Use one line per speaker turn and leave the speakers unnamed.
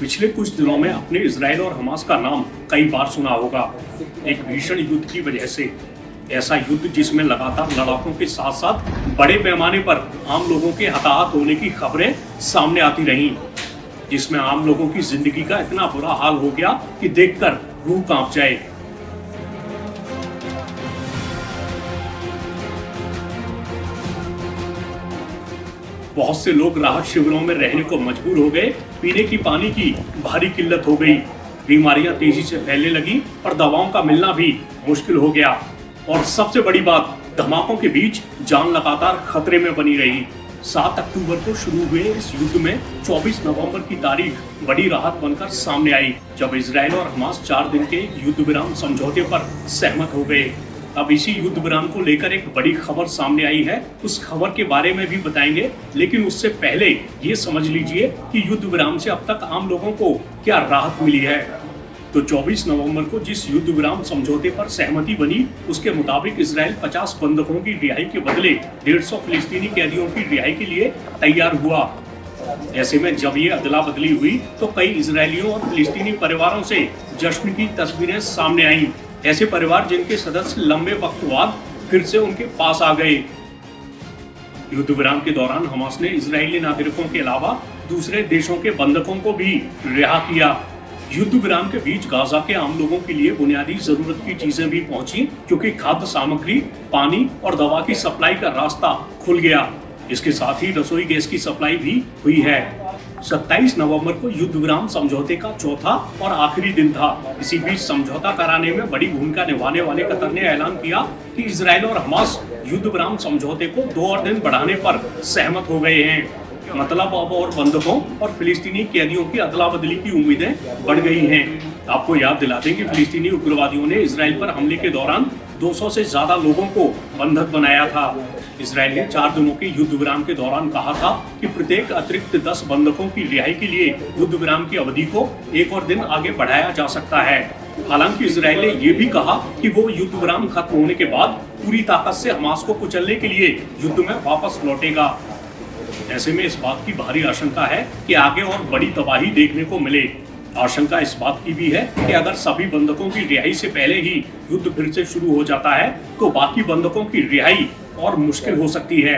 पिछले कुछ दिनों में आपने इजराइल और हमास का नाम कई बार सुना होगा। एक भीषण युद्ध की वजह से, ऐसा युद्ध जिसमें लगातार लड़ाकों के साथ साथ बड़े पैमाने पर आम लोगों के हताहत होने की खबरें सामने आती रहीं, जिसमें आम लोगों की जिंदगी का इतना बुरा हाल हो गया कि देखकर रूह कांप जाए। बहुत से लोग राहत शिविरों में रहने को मजबूर हो गए। पीने की पानी की भारी किल्लत हो गई, बीमारियां तेजी से फैलने लगी और दवाओं का मिलना भी मुश्किल हो गया। और सबसे बड़ी बात, धमाकों के बीच जान लगातार खतरे में बनी रही। 7 अक्टूबर को शुरू हुए इस युद्ध में 24 नवंबर की तारीख बड़ी राहत बनकर सामने आई, जब इजराइल और हमास 4 दिन के युद्ध विराम समझौते पर सहमत हो गए। अब इसी युद्ध विराम को लेकर एक बड़ी खबर सामने आई है, उस खबर के बारे में भी बताएंगे। लेकिन उससे पहले ये समझ लीजिए कि युद्ध विराम से अब तक आम लोगों को क्या राहत मिली है। तो 24 नवंबर को जिस युद्ध विराम समझौते पर सहमति बनी, उसके मुताबिक इजराइल 50 बंधकों की रिहाई के बदले 150 फिलिस्तीनी कैदियों की रिहाई के लिए तैयार हुआ। ऐसे में जब ये अदला बदली हुई तो कई इजरायलियों और फिलिस्तीनी परिवारों से जश्न की तस्वीरें सामने आईं। ऐसे परिवार जिनके सदस्य लंबे वक्त बाद फिर से उनके पास आ गए। युद्ध विराम के दौरान हमास ने इजरायली नागरिकों के अलावा दूसरे देशों के बंधकों को भी रिहा किया। युद्ध विराम के बीच गाजा के आम लोगों के लिए बुनियादी जरूरत की चीजें भी पहुंची, क्योंकि खाद्य सामग्री, पानी और दवा की सप्लाई का रास्ता खुल गया। इसके साथ ही रसोई गैस की सप्लाई भी हुई है। 27 नवंबर को युद्ध विराम समझौते का चौथा और आखिरी दिन था। इसी बीच समझौता कराने में बड़ी भूमिका निभाने वाले कतर ने ऐलान किया कि इजराइल और हमास युद्ध विराम समझौते को 2 और दिन बढ़ाने पर सहमत हो गए हैं। मतलब अब और बंधकों और फिलिस्तीनी कैदियों की अदला बदली की उम्मीदें बढ़ गई हैं। आपको याद दिला दें कि फिलिस्तीनी उग्रवादियों ने इजराइल पर हमले के दौरान 200 से ज्यादा लोगों को बंधक बनाया था। इजराइल ने 4 दिनों के युद्ध विराम के दौरान कहा था कि प्रत्येक अतिरिक्त 10 बंधकों की रिहाई के लिए युद्ध विराम की अवधि को 1 और दिन आगे बढ़ाया जा सकता है। हालांकि इजराइल ने यह भी कहा कि वो युद्ध विराम खत्म होने के बाद पूरी ताकत से हमास को कुचलने के लिए युद्ध में वापस लौटेगा। ऐसे में इस बात की भारी आशंका है कि आगे और बड़ी तबाही देखने को मिले। आशंका इस बात की भी है कि अगर सभी बंधकों की रिहाई से पहले ही युद्ध फिर से शुरू हो जाता है तो बाकी बंधकों की रिहाई और मुश्किल हो सकती है।